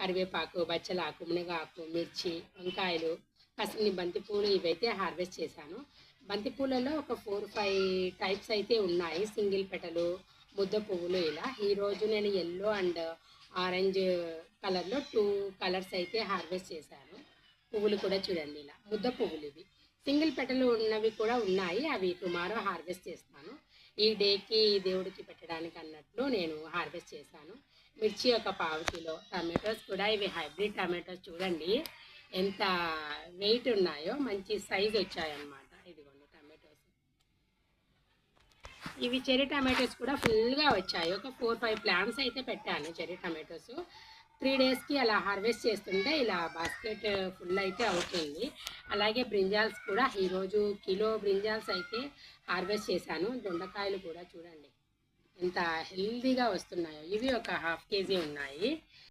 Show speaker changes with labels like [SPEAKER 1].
[SPEAKER 1] కరివేపాకు, బచ్చలాకు, మునగాకు, మిర్చి, వంకాయలు, కాసిన్ని బంతిపూలు ఇవైతే హార్వెస్ట్ చేశాను. బంతిపూలలో ఒక 4, 5 టైప్స్ అయితే ఉన్నాయి. సింగిల్ పెటలు, ముద్ద పువ్వులు ఇలా. ఈరోజు నేను యెల్లో అండ్ ఆరెంజ్ కలర్‌లో 2 కలర్స్ అయితే హార్వెస్ట్ చేశాను. పువ్వులు కూడా చూడండి ఇలా. ముద్ద పువ్వులు ఇవి. సింగిల్ పెటలు ఉన్నవి కూడా ఉన్నాయి. అవి టుమారో హార్వెస్ట్ చేస్తాను. ఈ డేకి దేవుడికి పెట్టడానికి అన్నట్లు నేను హార్వెస్ట్ చేశాను. మిర్చి ఒక పావు కిలో, టమాటోస్ కూడా ఇవి హైబ్రిడ్ టమాటోస్ చూడండి ఎంత వెయిట్ ఉన్నాయో, మంచి సైజ్ వచ్చాయన్నమాట. ఇదిగోండి టమాటోస్. ఇవి చెర్రీ టమాటోస్ కూడా ఫుల్గా వచ్చాయి. ఒక 4, 5 ప్లాంట్స్ అయితే పెట్టాను చెర్రీ టమాటోస్. 3 డేస్కి అలా హార్వెస్ట్ చేస్తుంటే ఇలా బాస్కెట్ ఫుల్ అయితే అవుతుంది. అలాగే బ్రింజాల్స్ కూడా ఈరోజు కిలో బ్రింజాల్స్ అయితే హార్వెస్ట్ చేశాను. దొండకాయలు కూడా చూడండి ఎంత హెల్దీగా వస్తున్నాయో. ఇవి ఒక 1/2 కేజీ ఉన్నాయి.